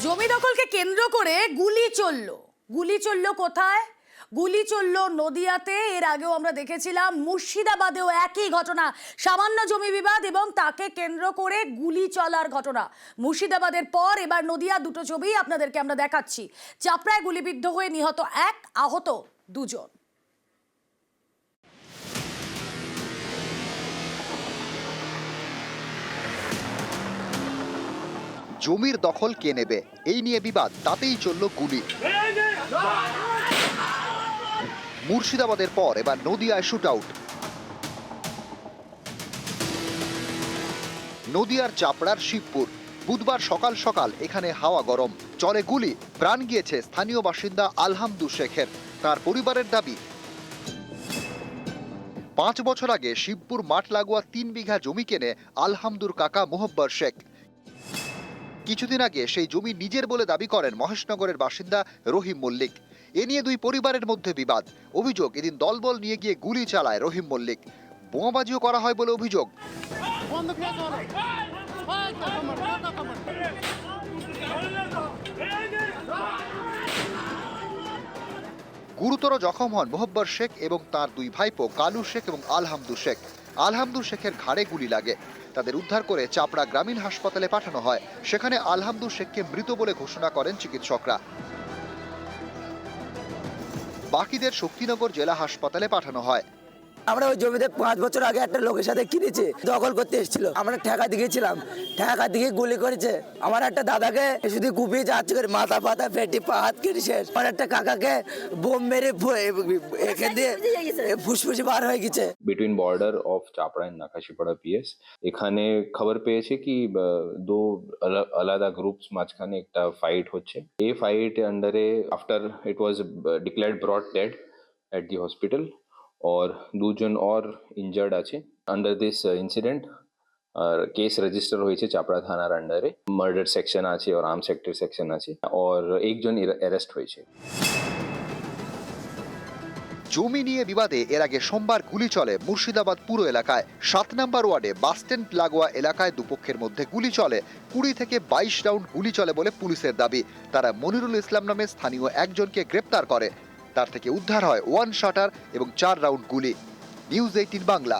জমি দখলকে কেন্দ্র করে গুলি চলল কোথায়? গুলি চলল নদিয়াতে। এর আগেও আমরা দেখেছিলাম মুর্শিদাবাদেও একই ঘটনা, সামান্য জমি বিবাদ এবং তাকে কেন্দ্র করে গুলি চলার ঘটনা। মুর্শিদাবাদের পর এবার নদিয়া, দুটো ছবি আপনাদেরকে আমরা দেখাচ্ছি। চাপড়ায় গুলিবিদ্ধ হয়ে নিহত এক, আহত দুজন। জমির দখল কে নেবে এই নিয়ে বিবাদ, তাতেই চলল গুলি। মুর্শিদাবাদের পর এবার নদিয়ায় শুট আউট। নদিয়ার চাপড়ার শিবপুর। বুধবার সকাল সকাল এখানে হাওয়া গরম, চলে গুলি। প্রাণ গিয়েছে স্থানীয় বাসিন্দা আলহামদুর শেখের। তার পরিবারের দাবি, 5 বছর আগে শিবপুর মাঠ লাগোয়া 3 বিঘা জমি কেনে আলহামদুর কাকা মোহব্বর শেখ। কিছুদিন আগে সেই জমি নিজের বলে দাবি করেন মহেশনগরের বাসিন্দা রহিম মল্লিক। এ নিয়ে দুই পরিবারের মধ্যে বিবাদ। অভিযোগ, এদিন দলবল নিয়ে গিয়ে গুলি চালায় রহিম মল্লিক। বোমাবাজিও করা হয় বলে অভিযোগ। গুরুতর জখম হন মোহব্বর শেখ এবং তার দুই ভাইপো কালু শেখ এবং আলহামদুর শেখ। আলহামদুর শেখের ঘাড়ে গুলি লাগে। তাদের উদ্ধার করে চাপড়া গ্রামীণ হাসপাতালে পাঠানো হয়। সেখানে আলহামদুর শেখকে মৃত বলে ঘোষণা করেন চিকিৎসকরা। বাকিদের শক্তিনগর জেলা হাসপাতালে পাঠানো হয়। আমরা ওই জমিতে 5 বছর আগে একটা লোকের সাথে কিনেছি, দখল করতে এসেছিল। আমরা ঠেকা দিয়েছিলাম, ঠেকা দিয়ে গুলি করেছে। আমার একটা দাদাকে শুধু কুপিয়ে যাচ্ছে করে মাথা পাতা পেটি পা হাত কেটে শেষ। আমার একটা কাকাকে বোম মেরে এখান দিয়ে ফুসফুসি বার হয়ে গেছে। Between border of Chapra and Nakashipara PS এখানে খবর পেয়েছে কি দো আলাদা গ্রুপস মাঝখানে একটা ফাইট হচ্ছে। এই ফাইট আন্ডারে after it was declared ব্রট dead at the hospital और দুজন और ইনজার্ড আছে। Under this incident case register হয়েছে চাপড়া থানার আন্ডারে। মার্ডার সেকশন আছে আর আর্ম সেক্টর সেকশন আছে আর একজন অ্যারেস্ট হয়েছে। জমি নিয়ে বিবাদে এর আগে সোমবার গুলি চলে মুর্শিদাবাদ পুরো এলাকায়। 7 নম্বর ওয়ার্ডে বাসস্ট্যান্ড লাগোয়া এলাকায় দুপক্ষের মধ্যে গুলি চলে। 20 থেকে 22 রাউন্ড গুলি চলে বলে পুলিশের দাবি। তারা মনিরুল ইসলাম নামে স্থানীয় একজনকে গ্রেপ্তার করে। তার থেকে উদ্ধার হয় 1 শাটার এবং 4 রাউন্ড গুলি। নিউজ 18 বাংলা।